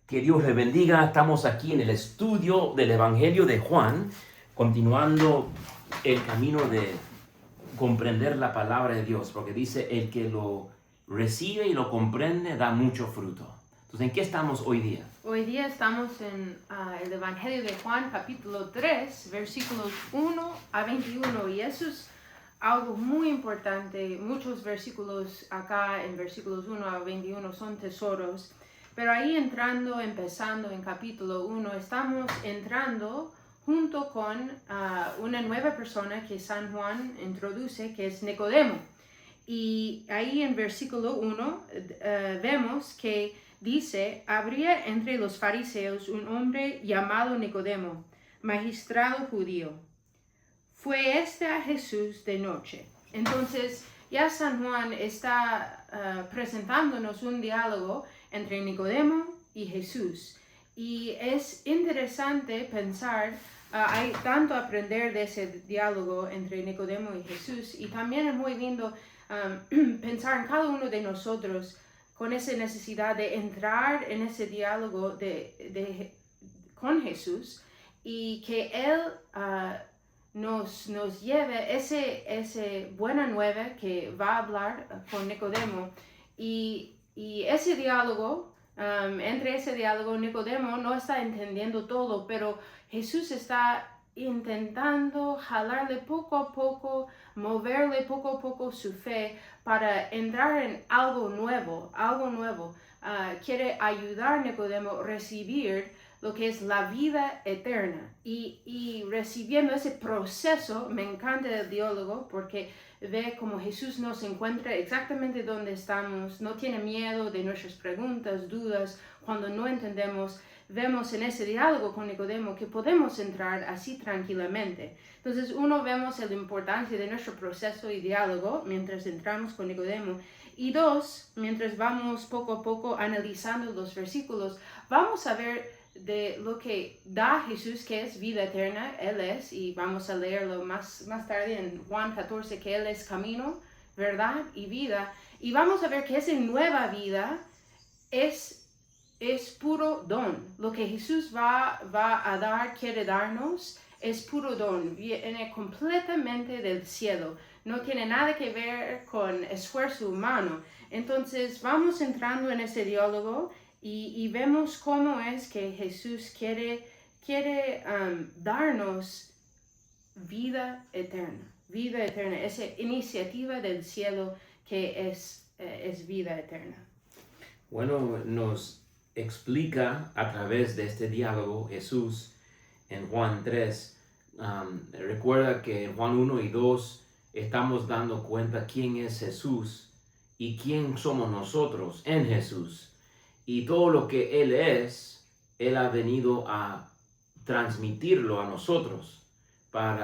Que Dios le bendiga. Estamos aquí en el estudio del Evangelio de Juan, continuando el camino de comprender la palabra de Dios, porque dice, el que lo recibe y lo comprende da mucho fruto. Entonces, ¿en qué estamos hoy día? Hoy día estamos en el Evangelio de Juan, capítulo 3, versículos 1 a 21, y eso es algo muy importante. Muchos versículos acá, en versículos 1 a 21, son tesoros, pero ahí empezando en capítulo 1, estamos entrando junto con una nueva persona que San Juan introduce, que es Nicodemo. Y ahí en versículo 1 vemos que dice: habría entre los fariseos un hombre llamado Nicodemo, magistrado judío. Fue a Jesús de noche. Entonces ya San Juan está presentándonos un diálogo entre Nicodemo y Jesús. Y es interesante pensar, hay tanto aprender de ese diálogo entre Nicodemo y Jesús, y también es muy lindo pensar en cada uno de nosotros con esa necesidad de entrar en ese diálogo con Jesús, y que Él nos lleve ese buena nueva que va a hablar con Nicodemo. Y ese diálogo, entre ese diálogo, Nicodemo no está entendiendo todo, pero Jesús está intentando jalarle poco a poco, moverle poco a poco su fe para entrar en algo nuevo. Quiere ayudar a Nicodemo a recibir lo que es la vida eterna, y recibiendo ese proceso. Me encanta el diálogo porque ve cómo Jesús nos encuentra exactamente donde estamos, no tiene miedo de nuestras preguntas, dudas, cuando no entendemos. Vemos en ese diálogo con Nicodemo que podemos entrar así tranquilamente. Entonces, vemos la importancia de nuestro proceso y diálogo mientras entramos con Nicodemo. Y dos, mientras vamos poco a poco analizando los versículos, vamos a ver de lo que da Jesús, que es vida eterna. Él es, y vamos a leerlo más tarde en Juan 14, que Él es camino, verdad y vida. Y vamos a ver que esa nueva vida es puro don. Lo que Jesús va a dar, quiere darnos, es puro don. Viene completamente del cielo. No tiene nada que ver con esfuerzo humano. Entonces vamos entrando en ese diálogo y vemos cómo es que Jesús quiere darnos vida eterna, esa iniciativa del cielo que es vida eterna. Bueno, nos explica a través de este diálogo Jesús en Juan 3. Recuerda que en Juan 1 y 2 estamos dando cuenta quién es Jesús y quién somos nosotros en Jesús. Y todo lo que Él es, Él ha venido a transmitirlo a nosotros.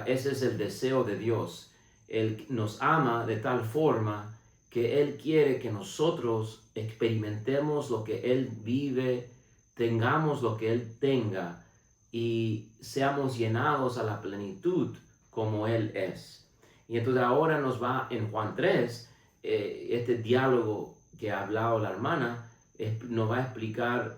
Ese es el deseo de Dios. Él nos ama de tal forma que Él quiere que nosotros experimentemos lo que Él vive, tengamos lo que Él tenga y seamos llenados a la plenitud como Él es. Y entonces ahora nos va en Juan 3, este diálogo que ha hablado la hermana, nos va a explicar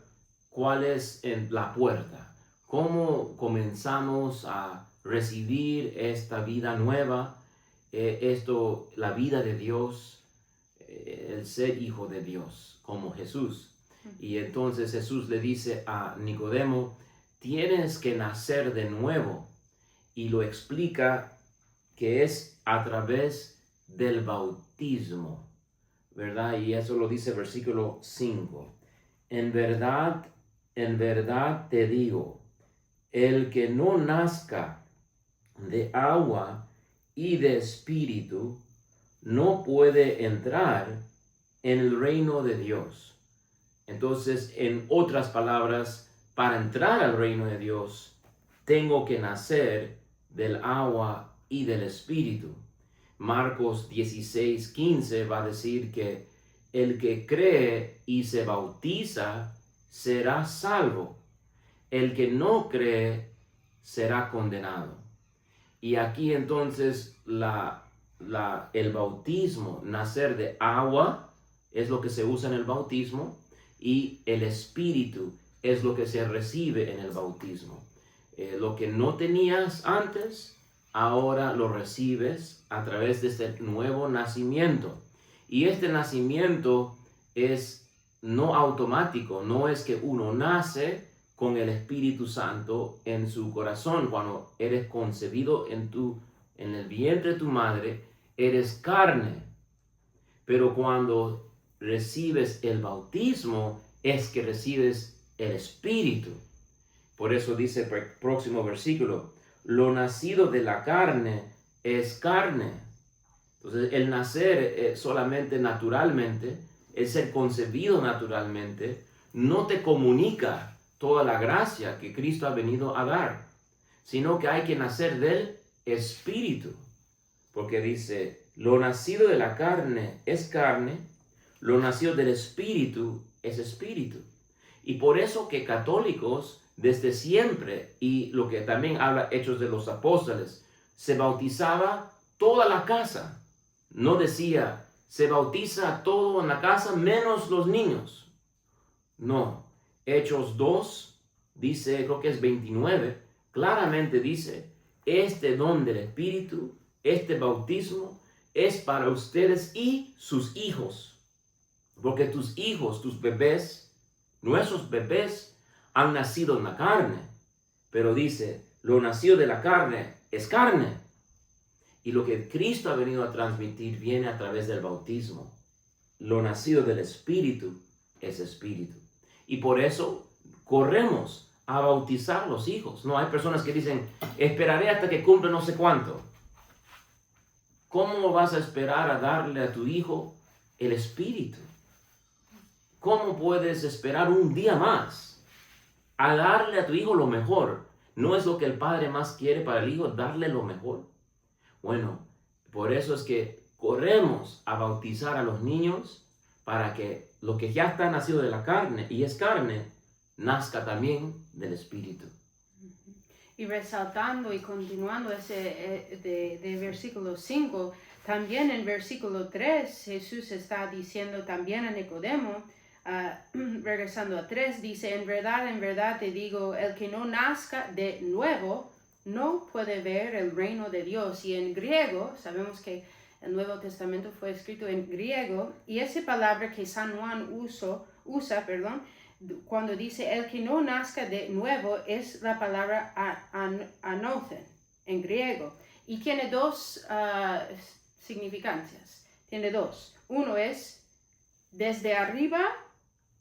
cuál es la puerta, cómo comenzamos a recibir esta vida nueva, la vida de Dios, el ser hijo de Dios, como Jesús. Y entonces Jesús le dice a Nicodemo: tienes que nacer de nuevo, y lo explica que es a través del bautismo, ¿verdad? Y eso lo dice el versículo 5. En verdad te digo, el que no nazca de agua y de espíritu no puede entrar en el reino de Dios. Entonces, en otras palabras, para entrar al reino de Dios, tengo que nacer del agua y del espíritu. Marcos 16:15 va a decir que el que cree y se bautiza será salvo. El que no cree será condenado. Y aquí entonces el bautismo, nacer de agua, es lo que se usa en el bautismo, y el espíritu, es lo que se recibe en el bautismo. Lo que no tenías antes, ahora lo recibes a través de este nuevo nacimiento. Y este nacimiento es no automático, no es que uno nace con el Espíritu Santo en su corazón. Cuando eres concebido en el vientre de tu madre, eres carne. Pero cuando recibes el bautismo, es que recibes el Espíritu. Por eso dice el próximo versículo, lo nacido de la carne es carne. Entonces, el nacer solamente naturalmente, el ser concebido naturalmente, no te comunica toda la gracia que Cristo ha venido a dar, sino que hay que nacer del Espíritu. Porque dice, lo nacido de la carne es carne, lo nacido del Espíritu es Espíritu. Y por eso que católicos desde siempre, y lo que también habla Hechos de los Apóstoles, se bautizaba toda la casa. No decía, se bautiza todo en la casa menos los niños. No, Hechos 2 dice, creo que es 29, claramente dice, este don del Espíritu, este bautismo es para ustedes y sus hijos. Porque tus hijos, tus bebés, nuestros bebés, han nacido en la carne, pero dice, lo nacido de la carne es carne. Y lo que Cristo ha venido a transmitir viene a través del bautismo. Lo nacido del Espíritu es Espíritu. Y por eso corremos a bautizar los hijos. No hay personas que dicen, esperaré hasta que cumpla no sé cuánto. ¿Cómo vas a esperar a darle a tu hijo el Espíritu? ¿Cómo puedes esperar un día más a darle a tu hijo lo mejor? ¿No es lo que el padre más quiere para el hijo, darle lo mejor? Bueno, por eso es que corremos a bautizar a los niños para que lo que ya está nacido de la carne y es carne, nazca también del Espíritu. Y resaltando y continuando ese de versículo 5, también en versículo 3 Jesús está diciendo también a Nicodemo, regresando a 3, dice, en verdad te digo, el que no nazca de nuevo no puede ver el reino de Dios. Y en griego, sabemos que el Nuevo Testamento fue escrito en griego, y esa palabra que San Juan usa, cuando dice el que no nazca de nuevo, es la palabra anothen en griego. Y tiene dos significancias. Tiene dos. Uno es desde arriba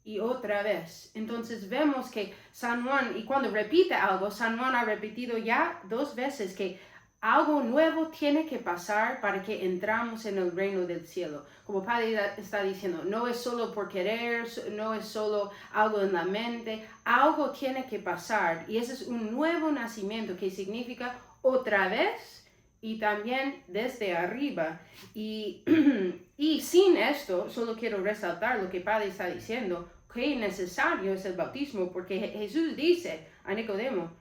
y otra vez. Entonces vemos que San Juan, y cuando repite algo, San Juan ha repetido ya 2 veces que algo nuevo tiene que pasar para que entramos en el reino del cielo. Como Padre está diciendo, no es solo por querer, no es solo algo en la mente, algo tiene que pasar. Y ese es un nuevo nacimiento que significa otra vez y también desde arriba. Y sin esto, solo quiero resaltar lo que Padre está diciendo, que necesario es el bautismo, porque Jesús dice a Nicodemo,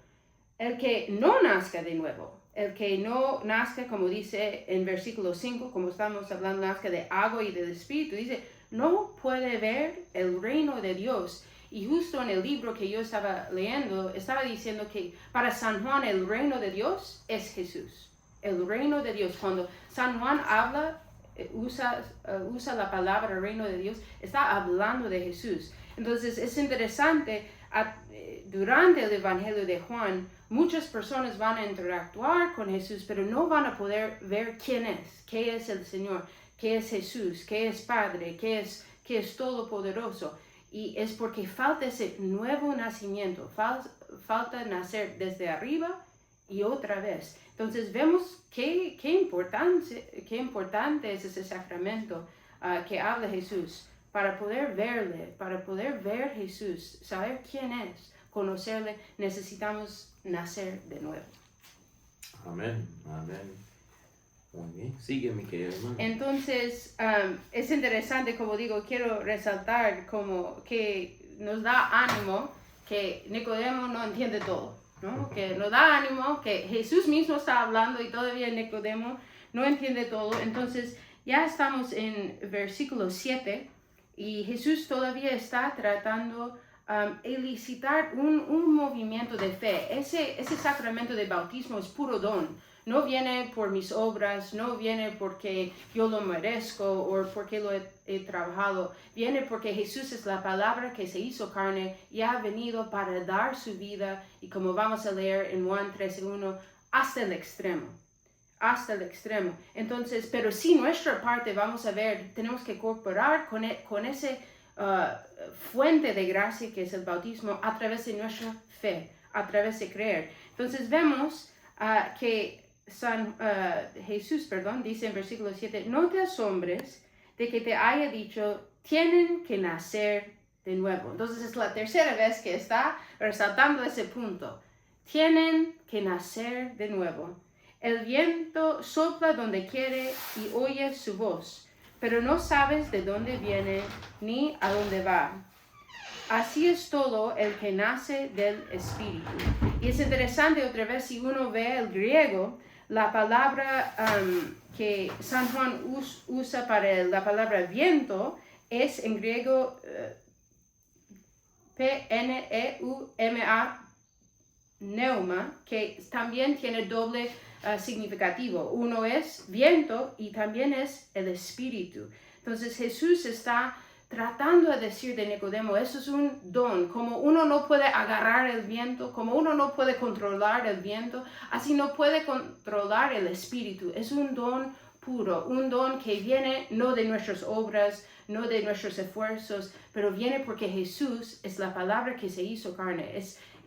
el que no nazca de nuevo, el que no nazca, como dice en versículo 5, como estamos hablando, nazca de agua y del Espíritu, dice, no puede ver el reino de Dios. Y justo en el libro que yo estaba leyendo, estaba diciendo que para San Juan el reino de Dios es Jesús. El reino de Dios, cuando San Juan habla, usa la palabra reino de Dios, está hablando de Jesús. Entonces es interesante, durante el Evangelio de Juan, muchas personas van a interactuar con Jesús, pero no van a poder ver quién es, qué es el Señor, qué es Jesús, qué es Padre, qué es Todopoderoso. Y es porque falta ese nuevo nacimiento, falta nacer desde arriba y otra vez. Entonces vemos qué importante es ese sacramento que habla Jesús, para poder verle, para poder ver Jesús, saber quién es, conocerle, necesitamos nacer de nuevo. Amén, amén. Muy bien, sigue mi querido hermano. Entonces, es interesante, como digo, quiero resaltar como que nos da ánimo que Nicodemo no entiende todo, ¿no? Que nos da ánimo que Jesús mismo está hablando y todavía Nicodemo no entiende todo. Entonces, ya estamos en versículo 7 y Jesús todavía está tratando elicitar un movimiento de fe. Ese sacramento de bautismo es puro don. No viene por mis obras, no viene porque yo lo merezco o porque lo he trabajado. Viene porque Jesús es la palabra que se hizo carne y ha venido para dar su vida, y como vamos a leer en Juan 13:1, hasta el extremo. Hasta el extremo. Entonces, pero sí, nuestra parte, vamos a ver, tenemos que cooperar con ese fuente de gracia que es el bautismo a través de nuestra fe, a través de creer. Entonces vemos que Jesús dice en versículo 7, no te asombres de que te haya dicho, tienen que nacer de nuevo. Entonces es la tercera vez que está resaltando ese punto. Tienen que nacer de nuevo. El viento sopla donde quiere y oye su voz, pero no sabes de dónde viene ni a dónde va. Así es todo el que nace del Espíritu. Y es interesante otra vez, si uno ve el griego, la palabra que San Juan usa para la palabra viento es en griego pneuma, neuma, que también tiene doble significativo. Uno es viento y también es el Espíritu. Entonces Jesús está tratando de decir de Nicodemo, eso es un don. Como uno no puede agarrar el viento, como uno no puede controlar el viento, así no puede controlar el Espíritu. Es un don puro, un don que viene no de nuestras obras, no de nuestros esfuerzos, pero viene porque Jesús es la palabra que se hizo carne.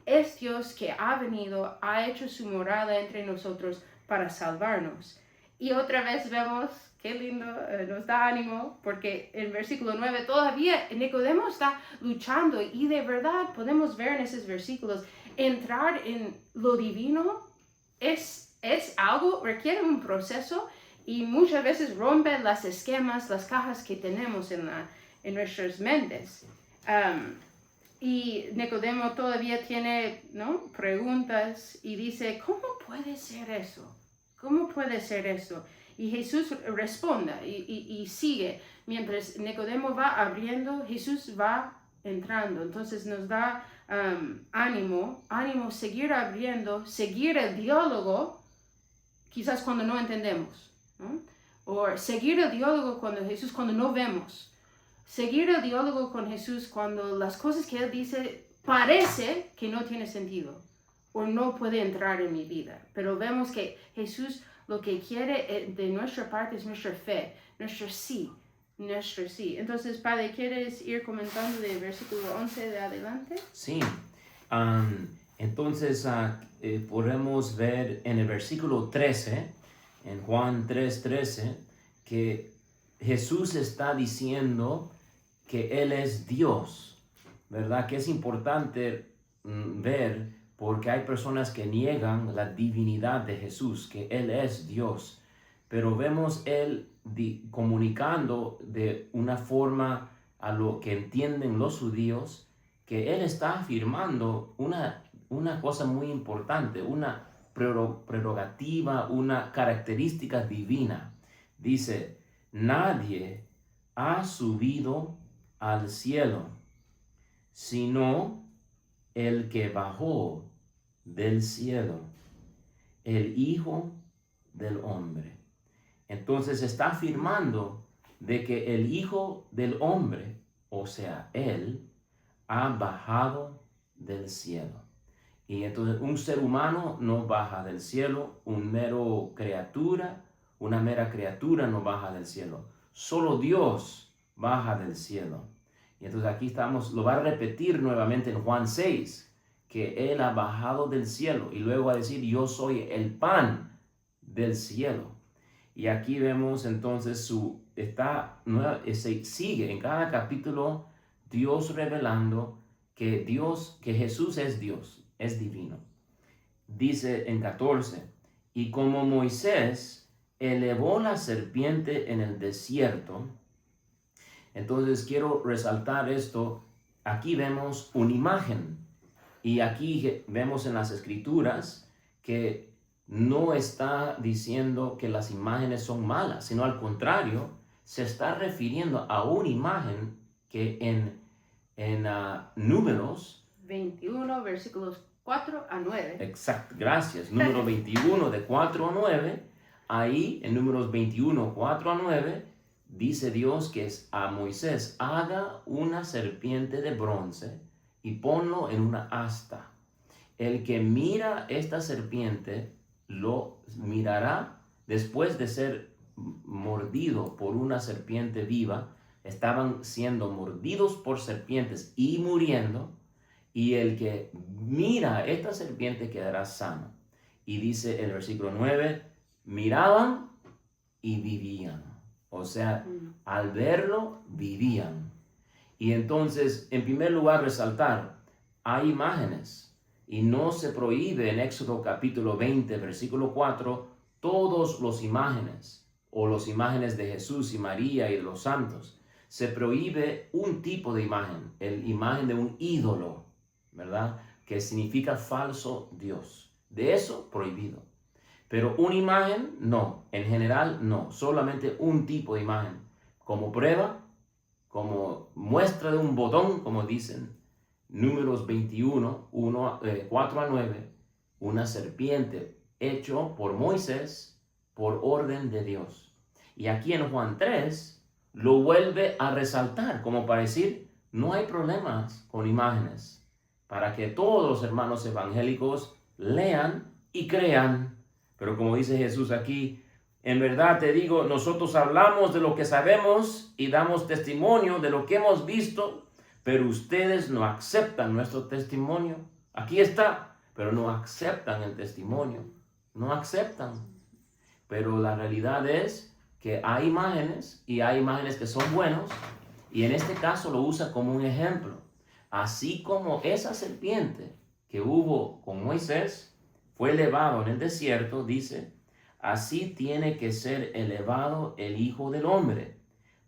Es Dios que ha venido, ha hecho su morada entre nosotros para salvarnos. Y otra vez vemos, qué lindo, nos da ánimo, porque en versículo 9 todavía Nicodemo está luchando, y de verdad podemos ver en esos versículos, entrar en lo divino es algo, requiere un proceso, y muchas veces rompe las esquemas, las cajas que tenemos en nuestras mentes. Y Nicodemo todavía tiene preguntas y dice, ¿cómo puede ser eso? ¿Cómo puede ser eso? Y Jesús responde y sigue. Mientras Nicodemo va abriendo, Jesús va entrando. Entonces nos da ánimo, seguir abriendo, seguir el diálogo, quizás cuando no entendemos, ¿no? O seguir el diálogo cuando no vemos. Seguir el diálogo con Jesús cuando las cosas que Él dice parece que no tiene sentido o no puede entrar en mi vida. Pero vemos que Jesús lo que quiere de nuestra parte es nuestra fe, nuestro sí. Entonces, Padre, ¿quieres ir comentando del versículo 11 de adelante? Sí. Entonces, podemos ver en el versículo 13, en Juan 3:13, que Jesús está diciendo que Él es Dios, ¿verdad? Que es importante ver, porque hay personas que niegan la divinidad de Jesús, que Él es Dios. Pero vemos Él comunicando de una forma a lo que entienden los judíos, que Él está afirmando una cosa muy importante, una prerrogativa, una característica divina. Dice, nadie ha subido al cielo, sino el que bajó del cielo, el Hijo del Hombre. Entonces está afirmando de que el Hijo del Hombre, o sea, Él, ha bajado del cielo. Y entonces un ser humano no baja del cielo, una mera criatura no baja del cielo. Solo Dios baja del cielo. Y entonces aquí lo va a repetir nuevamente en Juan 6, que Él ha bajado del cielo. Y luego va a decir, yo soy el pan del cielo. Y aquí vemos entonces sigue en cada capítulo Dios revelando que Jesús es Dios, es divino. Dice en 14, y como Moisés elevó la serpiente en el desierto. Entonces quiero resaltar esto. Aquí vemos una imagen, y aquí vemos en las escrituras que no está diciendo que las imágenes son malas, sino al contrario, se está refiriendo a una imagen que en en Números, 21, versículos 4 a 9. exacto, gracias, Número 21 de 4 a 9, ahí en Números 21, 4 a 9, dice Dios que es a Moisés, haga una serpiente de bronce y ponlo en una asta. El que mira esta serpiente lo mirará después de ser mordido por una serpiente viva. Estaban siendo mordidos por serpientes y muriendo. Y el que mira esta serpiente quedará sano. Y dice el versículo 9, miraban y vivían. O sea, al verlo, vivían. Y entonces, en primer lugar, resaltar, hay imágenes. Y no se prohíbe en Éxodo capítulo 20, versículo 4, todos los imágenes, o los imágenes de Jesús y María y de los santos. Se prohíbe un tipo de imagen, la imagen de un ídolo, ¿verdad? Que significa falso Dios. De eso, prohibido. Pero una imagen, no. En general, no. Solamente un tipo de imagen. Como prueba, como muestra de un botón, como dicen. Números 21, 4 a 9. Una serpiente hecho por Moisés por orden de Dios. Y aquí en Juan 3 lo vuelve a resaltar, como para decir, no hay problemas con imágenes. Para que todos los hermanos evangélicos lean y crean. Pero como dice Jesús aquí, en verdad te digo, nosotros hablamos de lo que sabemos y damos testimonio de lo que hemos visto, pero ustedes no aceptan nuestro testimonio. Aquí está, pero no aceptan el testimonio. No aceptan. Pero la realidad es que hay imágenes y hay imágenes que son buenos, y en este caso lo usa como un ejemplo. Así como esa serpiente que hubo con Moisés fue elevado en el desierto, dice, así tiene que ser elevado el Hijo del Hombre,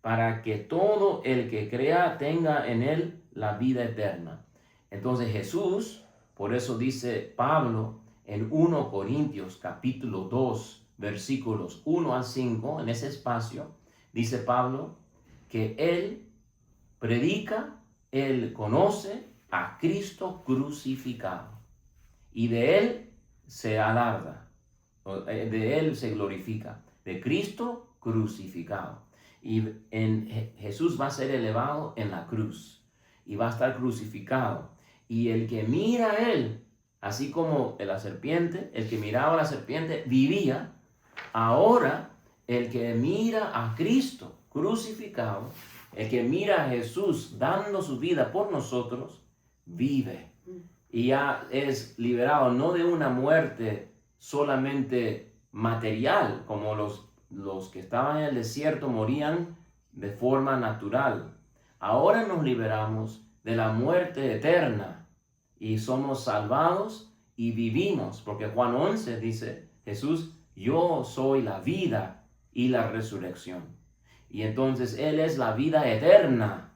para que todo el que crea tenga en él la vida eterna. Entonces Jesús, por eso dice Pablo en 1 Corintios capítulo 2, versículos 1 al 5, en ese espacio, dice Pablo que él predica, él conoce a Cristo crucificado y de él se alarda, de él se glorifica, de Cristo crucificado. Y Jesús va a ser elevado en la cruz y va a estar crucificado. Y el que mira a él, así como la serpiente, el que miraba a la serpiente vivía, ahora el que mira a Cristo crucificado, el que mira a Jesús dando su vida por nosotros, vive. Y ya es liberado no de una muerte solamente material, como los que estaban en el desierto morían de forma natural. Ahora nos liberamos de la muerte eterna y somos salvados y vivimos, porque Juan 11 dice, Jesús, yo soy la vida y la resurrección. Y entonces Él es la vida eterna.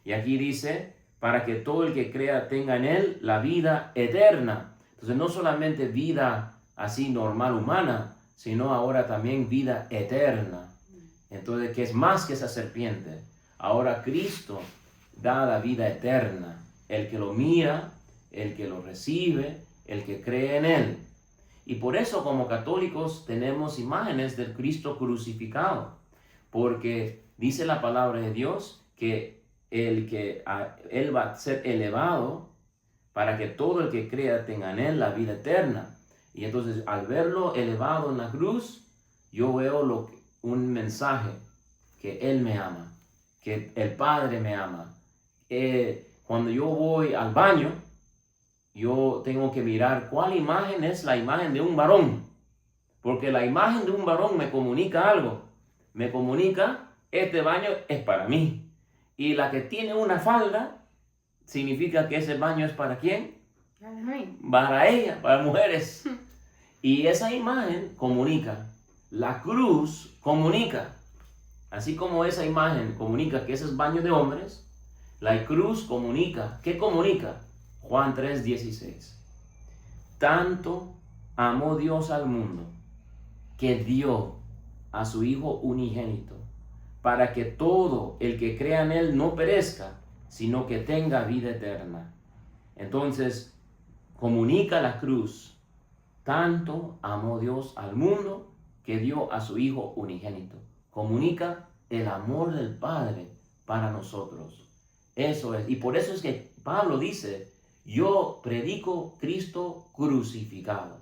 Y aquí dice, para que todo el que crea tenga en Él la vida eterna. Entonces no solamente vida así normal humana, sino ahora también vida eterna. Entonces, que es más que esa serpiente. Ahora Cristo da la vida eterna. El que lo mira, el que lo recibe, el que cree en Él. Y por eso como católicos tenemos imágenes del Cristo crucificado. Porque dice la palabra de Dios que Él va a ser elevado para que todo el que crea tenga en Él la vida eterna. Y entonces al verlo elevado en la cruz, yo veo un mensaje que Él me ama, que el Padre me ama. Cuando yo voy al baño, yo tengo que mirar cuál imagen es la imagen de un varón, porque la imagen de un varón me comunica algo. Me comunica, este baño es para mí. Y la que tiene una falda, significa que ese baño es para ¿quién? Para ella, para mujeres. Y esa imagen comunica. La cruz comunica. Así como esa imagen comunica que ese es baño de hombres, la cruz comunica. ¿Qué comunica? Juan 3:16. Tanto amó Dios al mundo que dio a su Hijo unigénito, para que todo el que crea en Él no perezca, sino que tenga vida eterna. Entonces, comunica la cruz. Tanto amó Dios al mundo que dio a su Hijo unigénito. Comunica el amor del Padre para nosotros. Eso es. Y por eso es que Pablo dice, yo predico Cristo crucificado.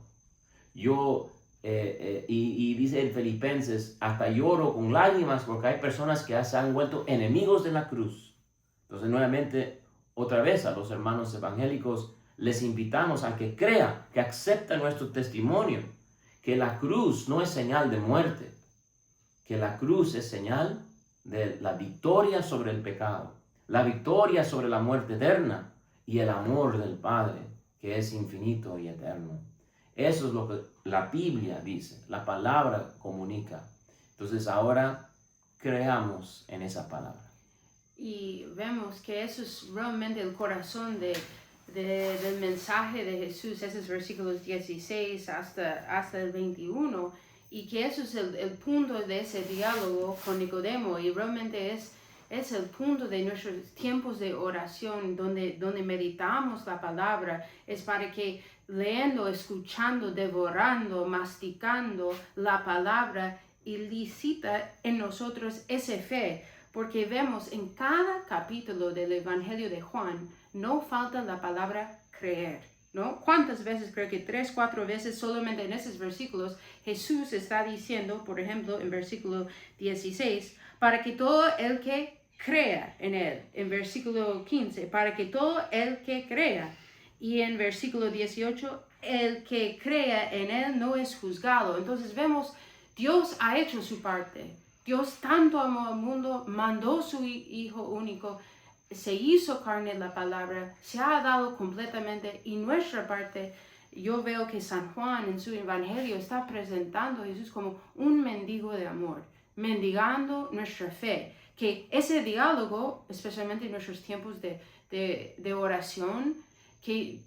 Y dice en Filipenses, hasta lloro con lágrimas porque hay personas que se han vuelto enemigos de la cruz. Entonces nuevamente, otra vez a los hermanos evangélicos, les invitamos a que crean, que acepten nuestro testimonio, que la cruz no es señal de muerte, que la cruz es señal de la victoria sobre el pecado, la victoria sobre la muerte eterna y el amor del Padre, que es infinito y eterno. Eso es lo que la Biblia dice, la palabra comunica. Entonces ahora creamos en esa palabra. Y vemos que eso es realmente el corazón del mensaje de Jesús, esos versículos 16 hasta el 21, y que eso es el punto de ese diálogo con Nicodemo, y realmente es el punto de nuestros tiempos de oración, donde meditamos la palabra, es para que leyendo, escuchando, devorando, masticando la palabra, ilicita en nosotros esa fe, porque vemos en cada capítulo del Evangelio de Juan, no falta la palabra creer, ¿no? ¿Cuántas veces? Creo que 3, 4 veces solamente en esos versículos Jesús está diciendo, por ejemplo, en versículo 16, para que todo el que crea en él, en versículo 15, para que todo el que crea, y en versículo 18, el que crea en él no es juzgado. Entonces vemos, Dios ha hecho su parte. Dios tanto amó al mundo, mandó su Hijo único, se hizo carne la palabra, se ha dado completamente, y nuestra parte, yo veo que San Juan en su evangelio está presentando a Jesús como un mendigo de amor, mendigando nuestra fe, que ese diálogo, especialmente en nuestros tiempos de oración, que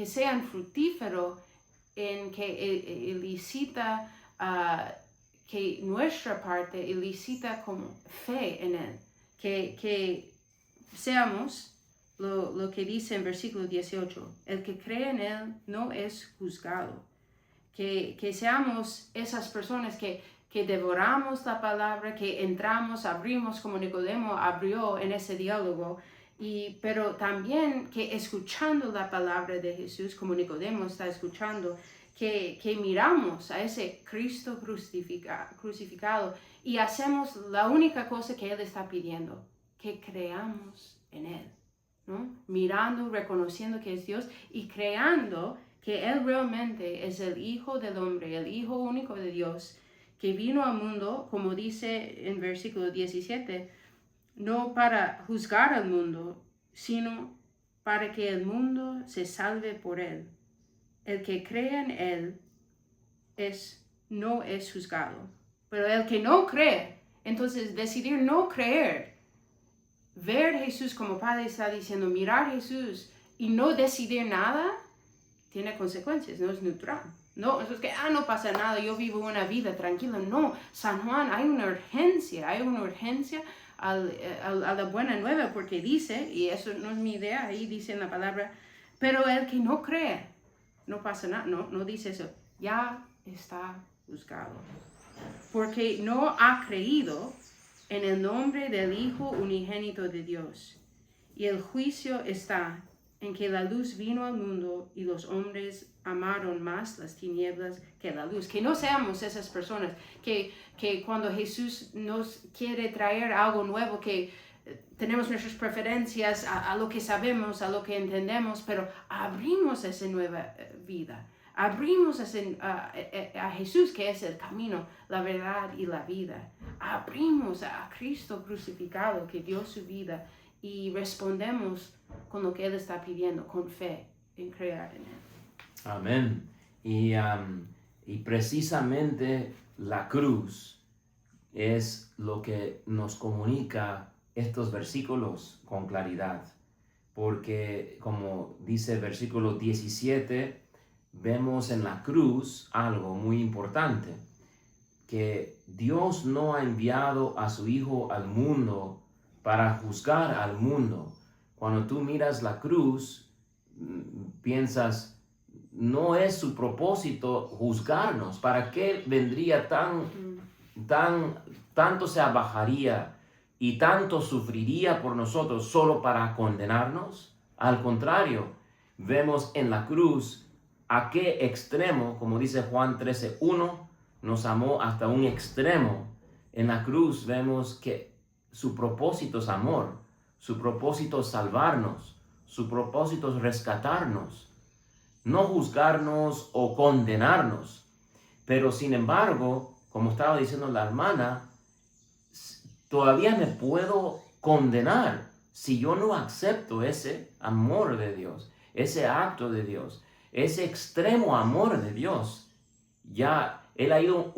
sean fructíferos en que elicita que nuestra parte elicita como fe en Él, que seamos lo que dice en versículo 18, el que cree en Él no es juzgado, que seamos esas personas que devoramos la palabra, que entramos, abrimos como Nicodemo abrió en ese diálogo, pero también que escuchando la palabra de Jesús, como Nicodemo está escuchando, que miramos a ese Cristo crucificado y hacemos la única cosa que Él está pidiendo, que creamos en Él, ¿no? Mirando, reconociendo que es Dios y creando que Él realmente es el Hijo del hombre, el Hijo único de Dios, que vino al mundo, como dice en versículo 17, no para juzgar al mundo, sino para que el mundo se salve por Él. El que cree en Él no es juzgado. Pero el que no cree, entonces decidir no creer, ver a Jesús como Padre está diciendo, mirar a Jesús y no decidir nada, tiene consecuencias, no es neutral. No, eso es que, no pasa nada, yo vivo una vida tranquila. No, San Juan, hay una urgencia a la buena nueva, porque dice, y eso no es mi idea, ahí dice en la palabra, pero el que no cree, no pasa nada, no dice eso, ya está juzgado, porque no ha creído en el nombre del Hijo unigénito de Dios. Y el juicio está en que la luz vino al mundo y los hombres amaron más las tinieblas que la luz. Que no seamos esas personas que cuando Jesús nos quiere traer algo nuevo, que tenemos nuestras preferencias a lo que sabemos, a lo que entendemos, pero abrimos esa nueva vida. Abrimos a Jesús, que es el camino, la verdad y la vida. Abrimos a Cristo crucificado, que dio su vida, y respondemos con lo que Él está pidiendo, con fe, en creer en Él. Amén. Y precisamente la cruz es lo que nos comunica estos versículos con claridad. Porque como dice el versículo 17, vemos en la cruz algo muy importante. que Dios no ha enviado a su Hijo al mundo para juzgar al mundo. Cuando tú miras la cruz, piensas, no es su propósito juzgarnos. ¿Para qué vendría tanto se abajaría y tanto sufriría por nosotros solo para condenarnos? Al contrario, vemos en la cruz a qué extremo, como dice Juan 13:1, nos amó hasta un extremo. En la cruz vemos que su propósito es amor, su propósito es salvarnos, su propósito es rescatarnos, no juzgarnos o condenarnos. Pero sin embargo, como estaba diciendo la hermana, todavía me puedo condenar si yo no acepto ese amor de Dios, ese acto de Dios, ese extremo amor de Dios. Ya Él ha ido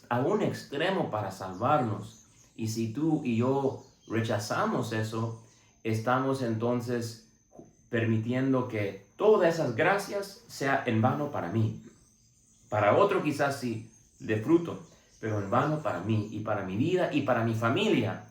a un extremo para salvarnos. Y si tú y yo rechazamos eso, estamos entonces permitiendo que todas esas gracias sea en vano para mí. Para otro quizás sí, de fruto, pero en vano para mí y para mi vida y para mi familia.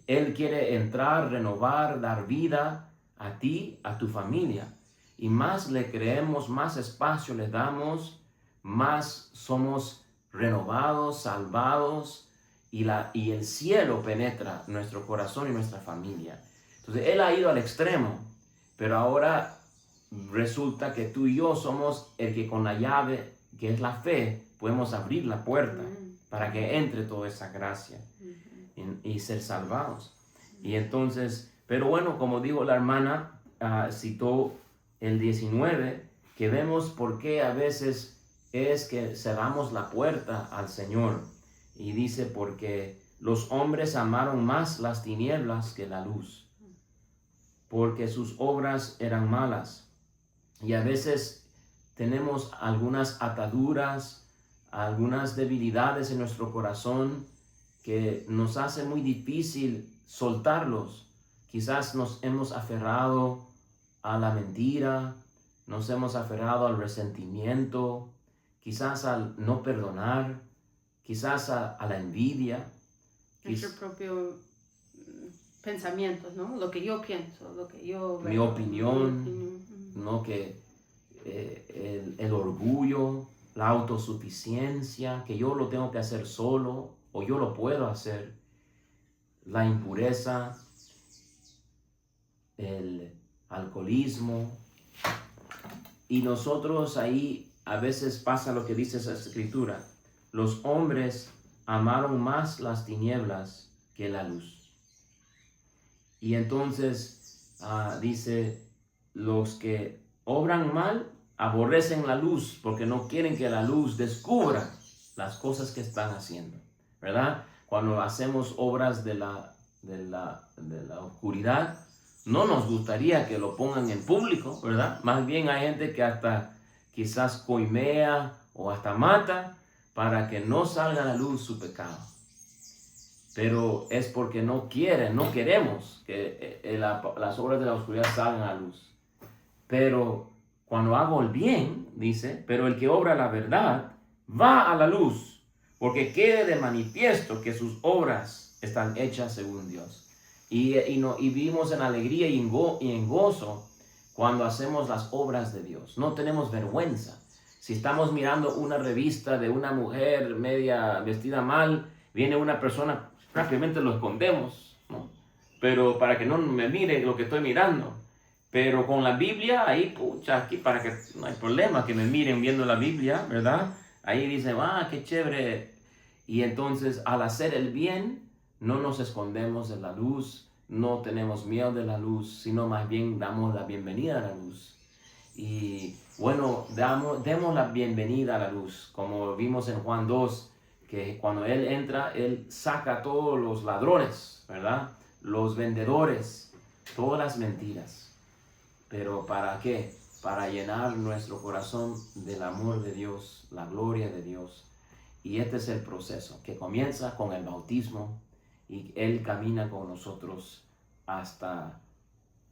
Él quiere entrar, renovar, dar vida a ti, a tu familia. Y más le creemos, más espacio le damos, más somos renovados, salvados, y el cielo penetra nuestro corazón y nuestra familia. Entonces Él ha ido al extremo, pero ahora resulta que tú y yo somos el que con la llave, que es la fe, podemos abrir la puerta para que entre toda esa gracia y ser salvados. Y entonces, pero bueno, como dijo la hermana, citó el 19, que vemos por qué a veces es que cerramos la puerta al Señor. Y dice, porque los hombres amaron más las tinieblas que la luz, porque sus obras eran malas. Y a veces tenemos algunas ataduras, algunas debilidades en nuestro corazón que nos hace muy difícil soltarlos. Quizás nos hemos aferrado a la mentira, nos hemos aferrado al resentimiento, quizás al no perdonar, quizás a la envidia. Nuestro propio pensamientos, ¿no? Lo que yo pienso, lo que yo veo. Mi opinión, ¿no? Que el orgullo, la autosuficiencia, que yo lo tengo que hacer solo o yo lo puedo hacer, la impureza, el alcoholismo. Y nosotros ahí a veces pasa lo que dice esa escritura. Los hombres amaron más las tinieblas que la luz. Y entonces dice, los que obran mal aborrecen la luz porque no quieren que la luz descubra las cosas que están haciendo, ¿verdad? Cuando hacemos obras de la oscuridad, no nos gustaría que lo pongan en público, ¿verdad? Más bien hay gente que hasta quizás coimea o hasta mata para que no salga a la luz su pecado. Pero es porque no queremos que las obras de la oscuridad salgan a la luz. Pero cuando hago el bien, dice, pero el que obra la verdad va a la luz, porque quede de manifiesto que sus obras están hechas según Dios. Y vivimos en alegría y en gozo cuando hacemos las obras de Dios. No tenemos vergüenza. Si estamos mirando una revista de una mujer media vestida mal, viene una persona, rápidamente lo escondemos, ¿no? Pero para que no me mire lo que estoy mirando. Pero con la Biblia, ahí, pucha, aquí para que no hay problema que me miren viendo la Biblia, ¿verdad? Ahí dice, qué chévere. Y entonces, al hacer el bien, no nos escondemos de la luz, no tenemos miedo de la luz, sino más bien damos la bienvenida a la luz. Y bueno, demos la bienvenida a la luz, como vimos en Juan 2, que cuando Él entra, Él saca a todos los ladrones, ¿verdad? Los vendedores, todas las mentiras. ¿Pero para qué? Para llenar nuestro corazón del amor de Dios, la gloria de Dios. Y este es el proceso que comienza con el bautismo y Él camina con nosotros hasta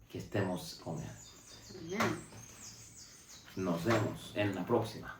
que estemos con Él. Nos vemos en la próxima.